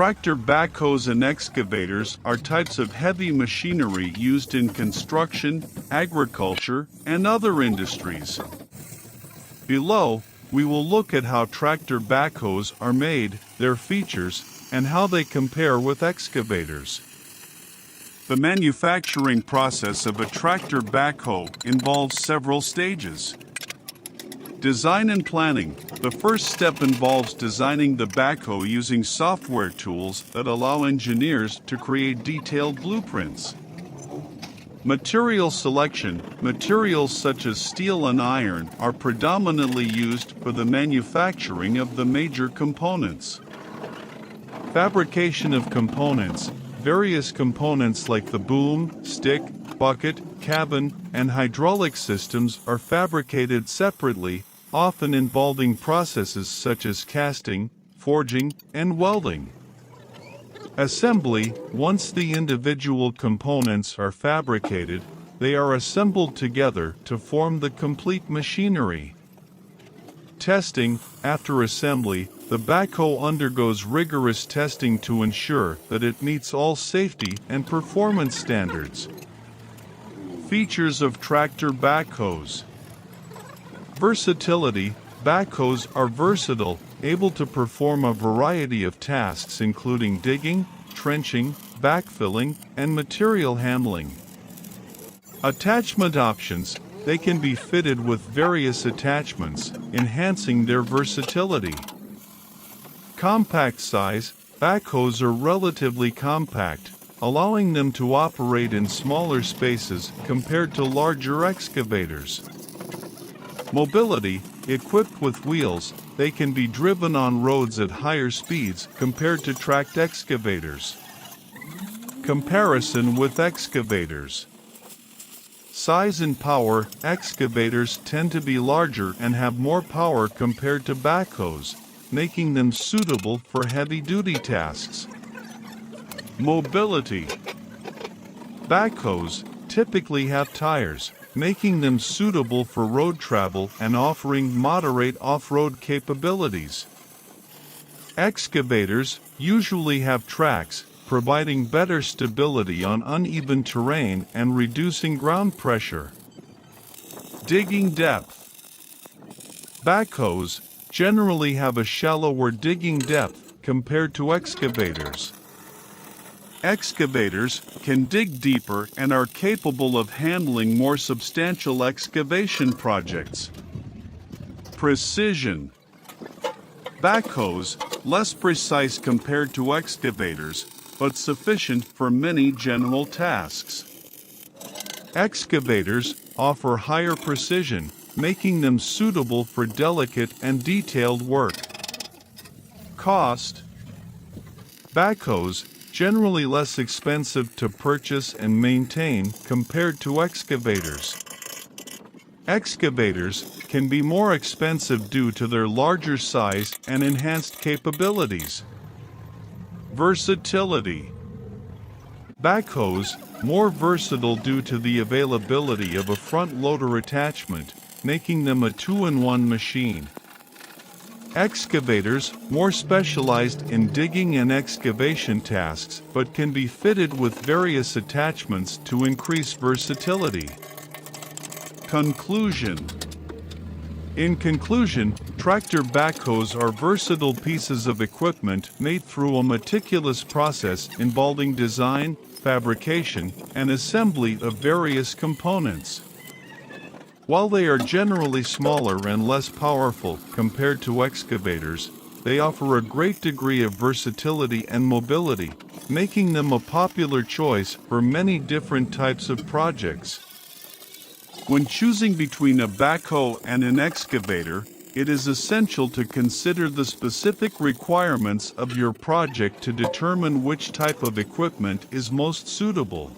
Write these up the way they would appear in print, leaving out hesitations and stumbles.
Tractor backhoes and excavators are types of heavy machinery used in construction, agriculture, and other industries. Below, we will look at how tractor backhoes are made, their features, and how they compare with excavators. The manufacturing process of a tractor backhoe involves several stages. Design and planning. The first step involves designing the backhoe using software tools that allow engineers to create detailed blueprints. Material selection. Materials such as steel and iron are predominantly used for the manufacturing of the major components. Fabrication of components. Various components like the boom, stick, bucket, cabin, and hydraulic systems are fabricated separately, often involving processes such as casting, forging, and welding. Assembly. Once the individual components are fabricated, they are assembled together to form the complete machinery. Testing. After assembly, the backhoe undergoes rigorous testing to ensure that it meets all safety and performance standards. Features of tractor backhoes. Versatility. Backhoes are versatile, able to perform a variety of tasks including digging, trenching, backfilling, and material handling. Attachment options. They can be fitted with various attachments, enhancing their versatility. Compact size. Backhoes are relatively compact, allowing them to operate in smaller spaces compared to larger excavators. Mobility. Equipped with wheels, they can be driven on roads at higher speeds compared to tracked excavators. Comparison with excavators. Size and power. Excavators tend to be larger and have more power compared to backhoes, making them suitable for heavy-duty tasks. Mobility. Backhoes typically have tires, making them suitable for road travel and offering moderate off-road capabilities. Excavators usually have tracks, providing better stability on uneven terrain and reducing ground pressure. Digging depth. Backhoes generally have a shallower digging depth compared to excavators. Excavators can dig deeper and are capable of handling more substantial excavation projects. Precision. Backhoes, less precise compared to excavators, but sufficient for many general tasks. Excavators offer higher precision, making them suitable for delicate and detailed work. Cost. Backhoes generally less expensive to purchase and maintain compared to excavators. Excavators can be more expensive due to their larger size and enhanced capabilities. Versatility. Backhoes more versatile due to the availability of a front loader attachment, making them a two-in-one machine. Excavators more specialized in digging and excavation tasks, but can be fitted with various attachments to increase versatility. Conclusion. In conclusion, tractor backhoes are versatile pieces of equipment made through a meticulous process involving design, fabrication, and assembly of various components. While they are generally smaller and less powerful compared to excavators, they offer a great degree of versatility and mobility, making them a popular choice for many different types of projects. When choosing between a backhoe and an excavator, it is essential to consider the specific requirements of your project to determine which type of equipment is most suitable.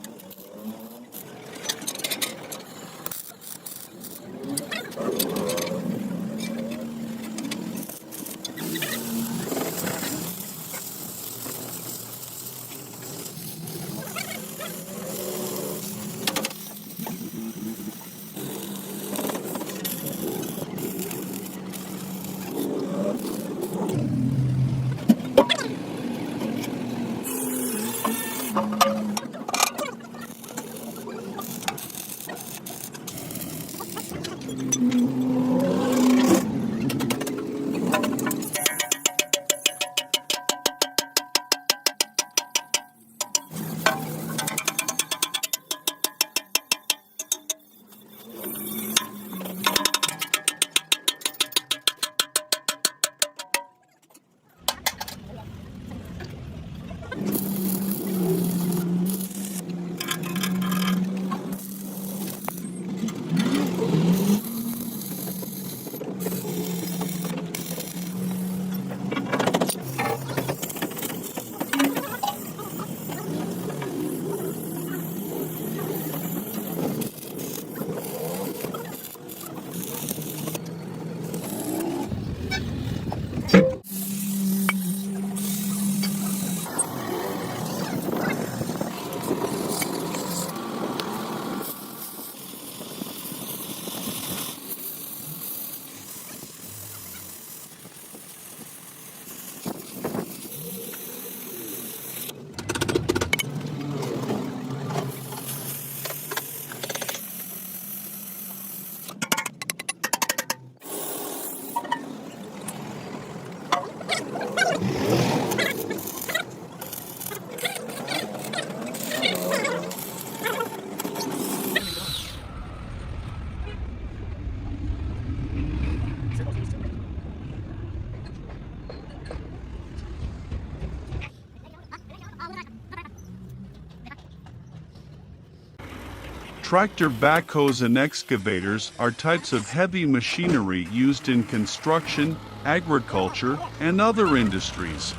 Tractor backhoes and excavators are types of heavy machinery used in construction, agriculture, and other industries.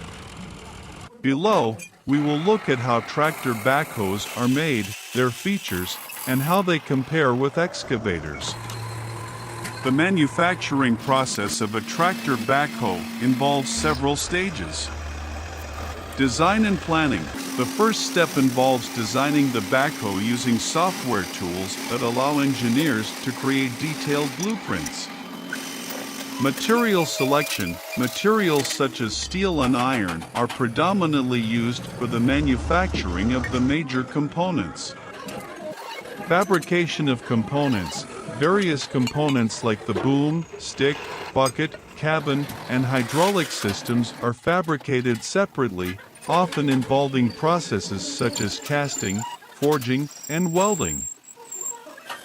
Below, we will look at how tractor backhoes are made, their features, and how they compare with excavators. The manufacturing process of a tractor backhoe involves several stages. Design and planning. The first step involves designing the backhoe using software tools that allow engineers to create detailed blueprints. Material selection. Materials such as steel and iron are predominantly used for the manufacturing of the major components. Fabrication of components. Various components like the boom, stick, bucket, cabin, and hydraulic systems are fabricated separately, often involving processes such as casting, forging, and welding.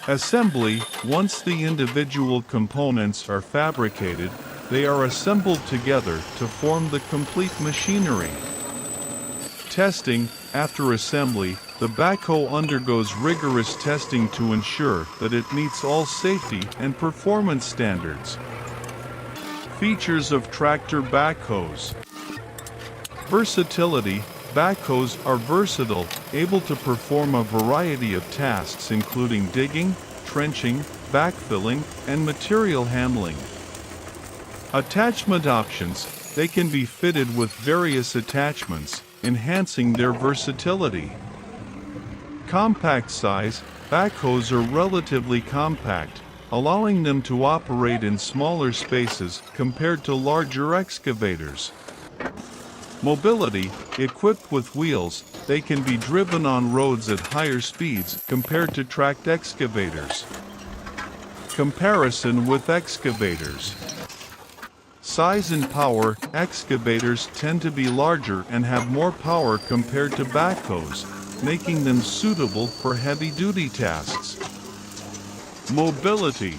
Assembly. Once the individual components are fabricated, they are assembled together to form the complete machinery. Testing. After assembly, the backhoe undergoes rigorous testing to ensure that it meets all safety and performance standards. Features of tractor backhoes. Versatility. Backhoes are versatile, able to perform a variety of tasks including digging, trenching, backfilling, and material handling. Attachment options. They can be fitted with various attachments, enhancing their versatility. Compact size. Backhoes are relatively compact, allowing them to operate in smaller spaces compared to larger excavators. Mobility. Equipped with wheels, they can be driven on roads at higher speeds compared to tracked excavators. Comparison with excavators. Size and power. Excavators tend to be larger and have more power compared to backhoes, making them suitable for heavy-duty tasks. Mobility.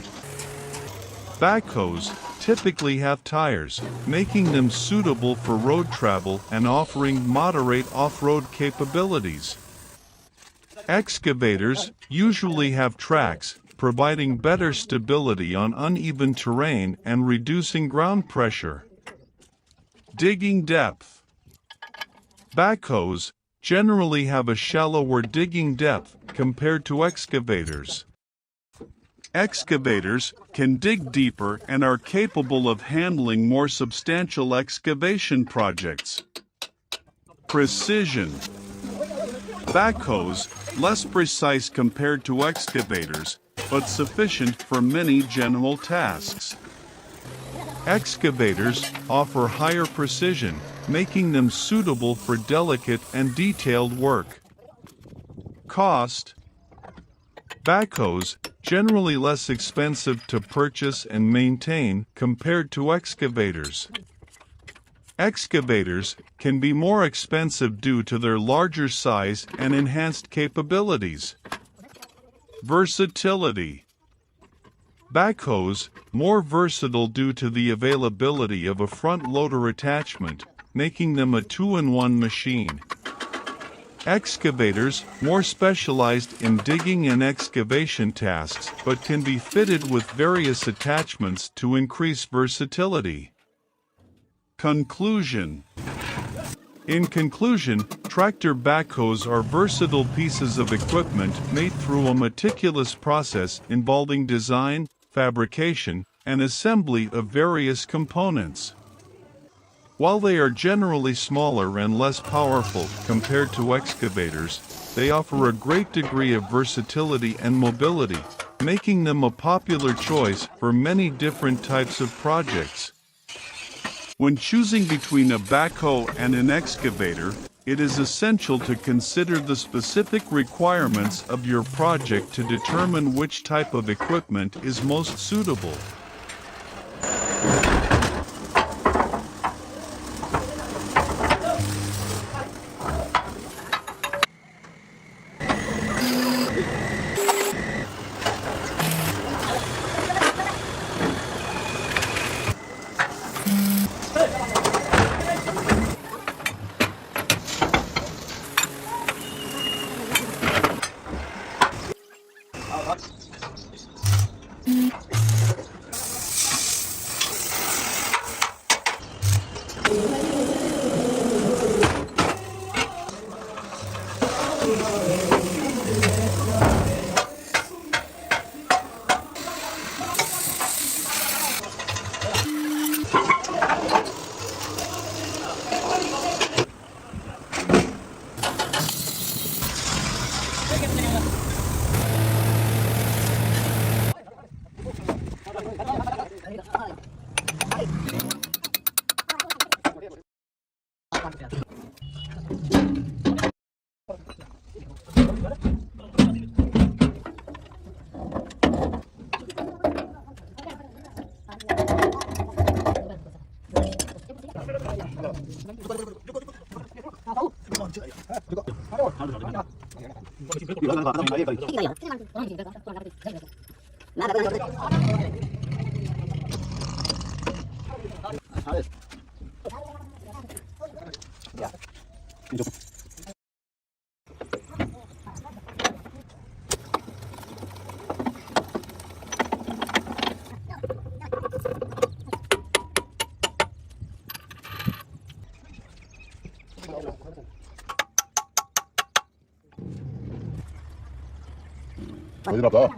Backhoes typically have tires, making them suitable for road travel and offering moderate off-road capabilities. Excavators usually have tracks, providing better stability on uneven terrain and reducing ground pressure. Digging depth. Backhoes generally have a shallower digging depth compared to excavators. Excavators can dig deeper and are capable of handling more substantial excavation projects. Precision. Backhoes, less precise compared to excavators, but sufficient for many general tasks. Excavators offer higher precision, making them suitable for delicate and detailed work. Cost: backhoes, generally less expensive to purchase and maintain compared to excavators. Excavators can be more expensive due to their larger size and enhanced capabilities. Versatility: backhoes, more versatile due to the availability of a front loader attachment, making them a two-in-one machine. Excavators, more specialized in digging and excavation tasks, but can be fitted with various attachments to increase versatility. Conclusion: in conclusion, tractor backhoes are versatile pieces of equipment made through a meticulous process involving design, fabrication, and assembly of various components. While they are generally smaller and less powerful compared to excavators, they offer a great degree of versatility and mobility, making them a popular choice for many different types of projects. When choosing between a backhoe and an excavator, it is essential to consider the specific requirements of your project to determine which type of equipment is most suitable. 어지럽다.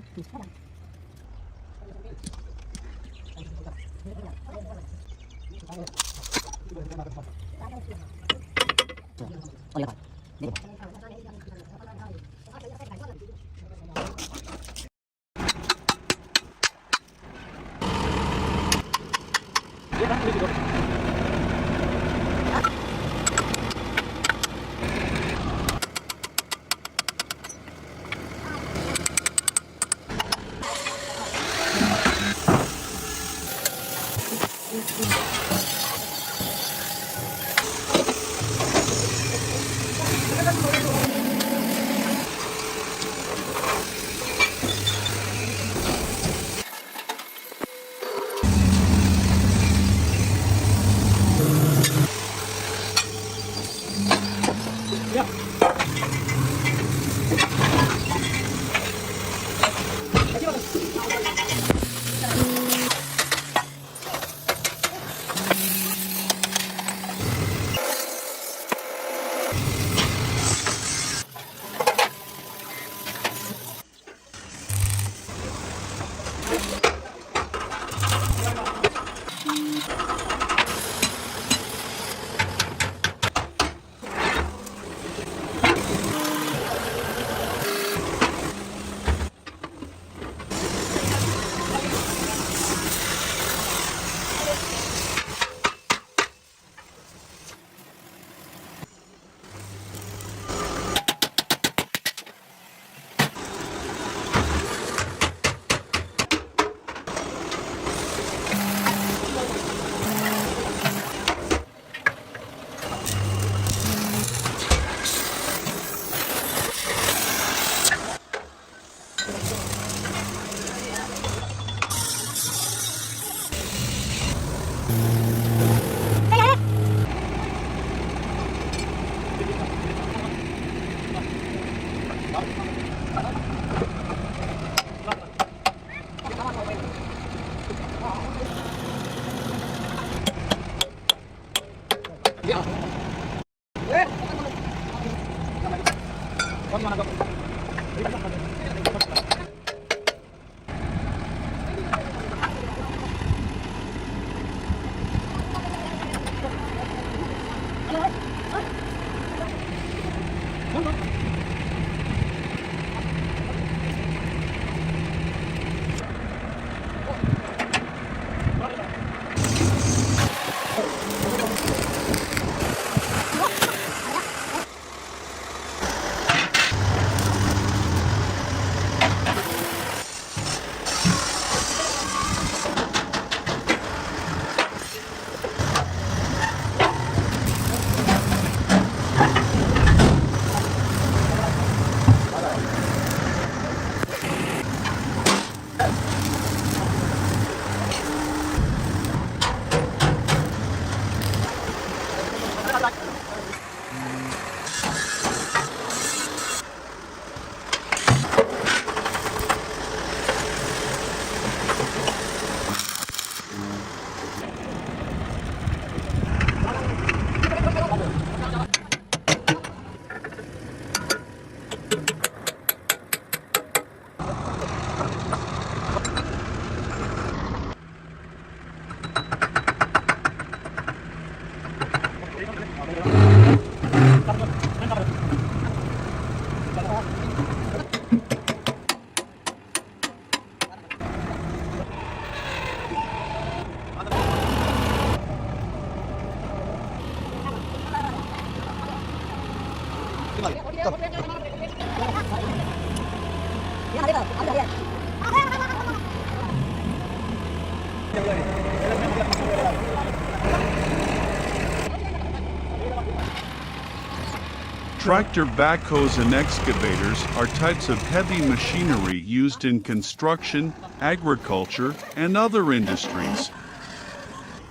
Tractor backhoes and excavators are types of heavy machinery used in construction, agriculture, and other industries.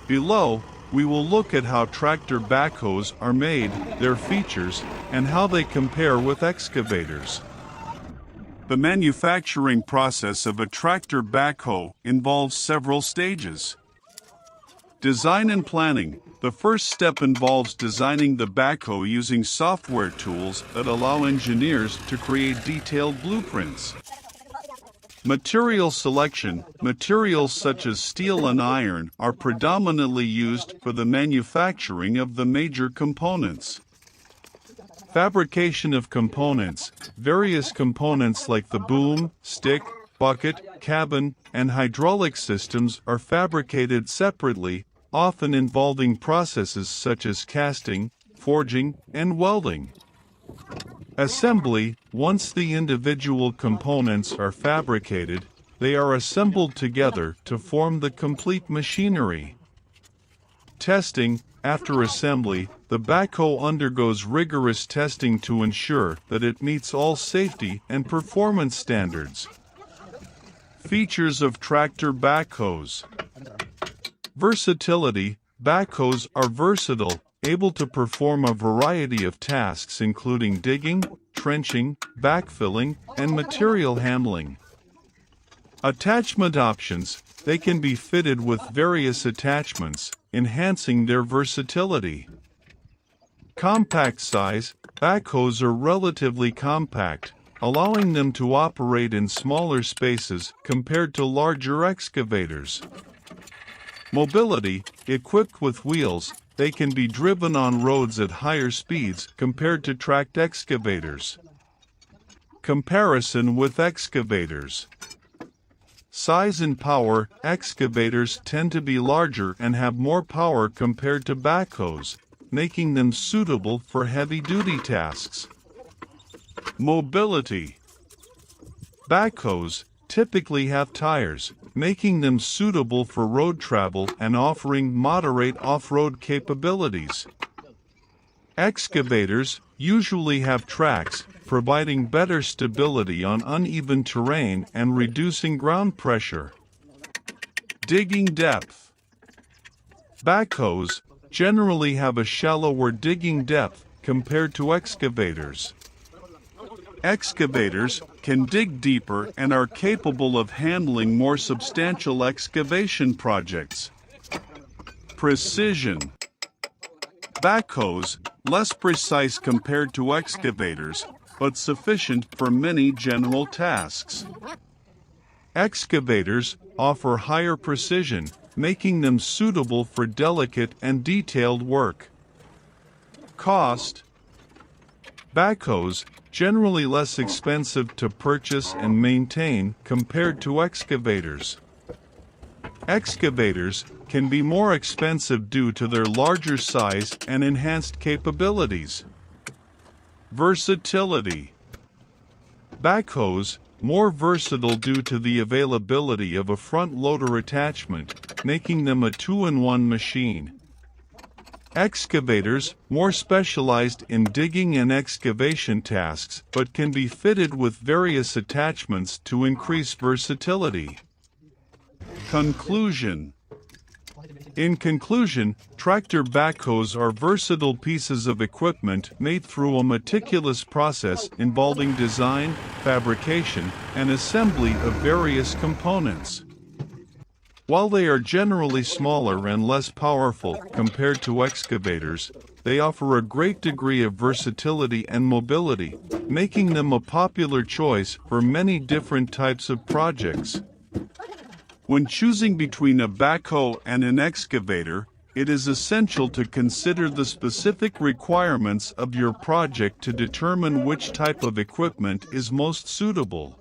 Below, we will look at how tractor backhoes are made, their features, and how they compare with excavators. The manufacturing process of a tractor backhoe involves several stages. Design and planning. The first step involves designing the backhoe using software tools that allow engineers to create detailed blueprints. Material selection. Materials such as steel and iron are predominantly used for the manufacturing of the major components. Fabrication of components. Various components like the boom, stick, bucket, cabin, and hydraulic systems are fabricated separately, often involving processes such as casting, forging, and welding. Assembly. Once the individual components are fabricated, they are assembled together to form the complete machinery. Testing. After assembly, the backhoe undergoes rigorous testing to ensure that it meets all safety and performance standards. Features of tractor backhoes. Versatility. Backhoes are versatile, able to perform a variety of tasks including digging, trenching, backfilling, and material handling. Attachment options. They can be fitted with various attachments, enhancing their versatility. Compact size. Backhoes are relatively compact, allowing them to operate in smaller spaces compared to larger excavators. Mobility. Equipped with wheels, they can be driven on roads at higher speeds compared to tracked excavators. Comparison with excavators. Size and power. Excavators tend to be larger and have more power compared to backhoes, making them suitable for heavy-duty tasks. Mobility. Backhoes typically have tires, making them suitable for road travel and offering moderate off-road capabilities. Excavators usually have tracks, providing better stability on uneven terrain and reducing ground pressure. Digging depth. Backhoes generally have a shallower digging depth compared to excavators. Excavators can dig deeper and are capable of handling more substantial excavation projects. Precision. Backhoes, less precise compared to excavators, but sufficient for many general tasks. Excavators offer higher precision, making them suitable for delicate and detailed work. Cost: backhoes, generally less expensive to purchase and maintain compared to excavators. Excavators can be more expensive due to their larger size and enhanced capabilities. Versatility: backhoes, more versatile due to the availability of a front loader attachment, making them a two-in-one machine. Excavators, more specialized in digging and excavation tasks, but can be fitted with various attachments to increase versatility. Conclusion: in conclusion, tractor backhoes are versatile pieces of equipment made through a meticulous process involving design, fabrication, and assembly of various components. While they are generally smaller and less powerful compared to excavators, they offer a great degree of versatility and mobility, making them a popular choice for many different types of projects. When choosing between a backhoe and an excavator, it is essential to consider the specific requirements of your project to determine which type of equipment is most suitable.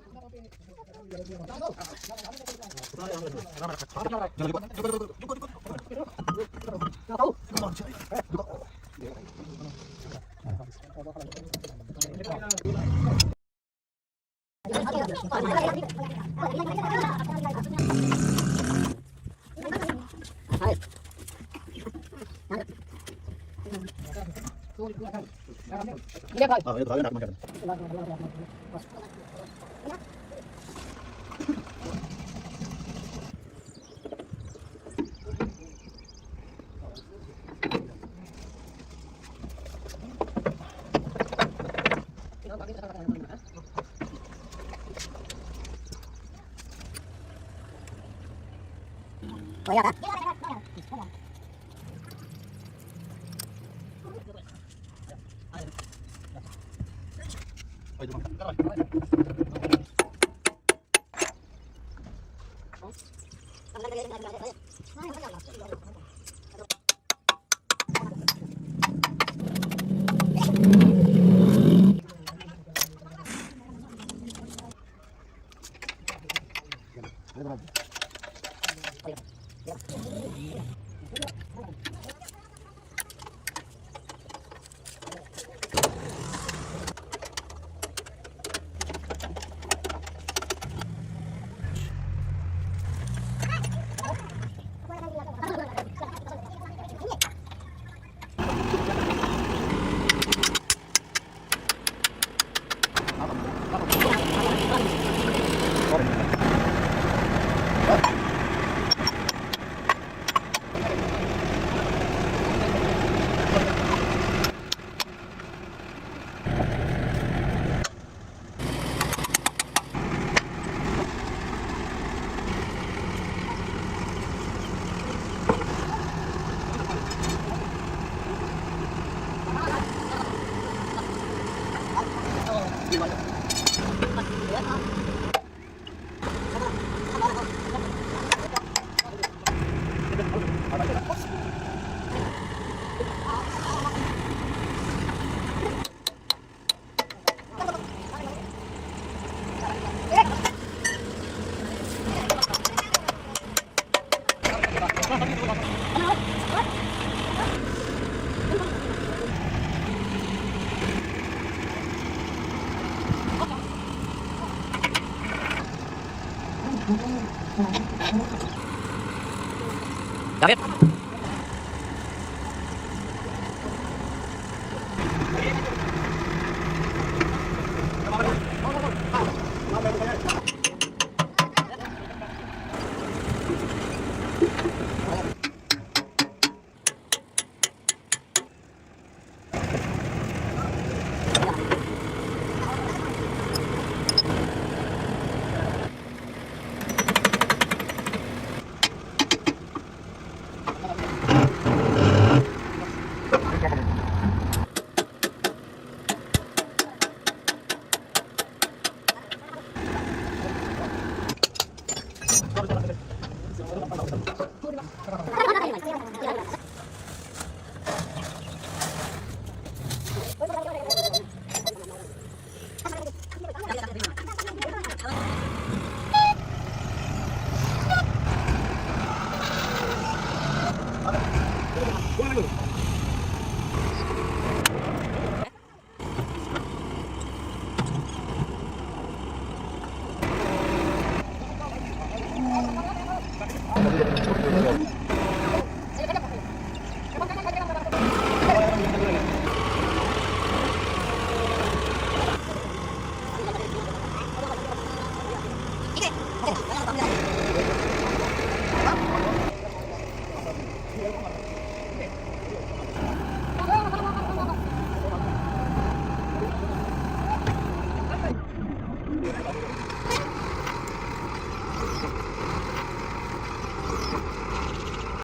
Got it?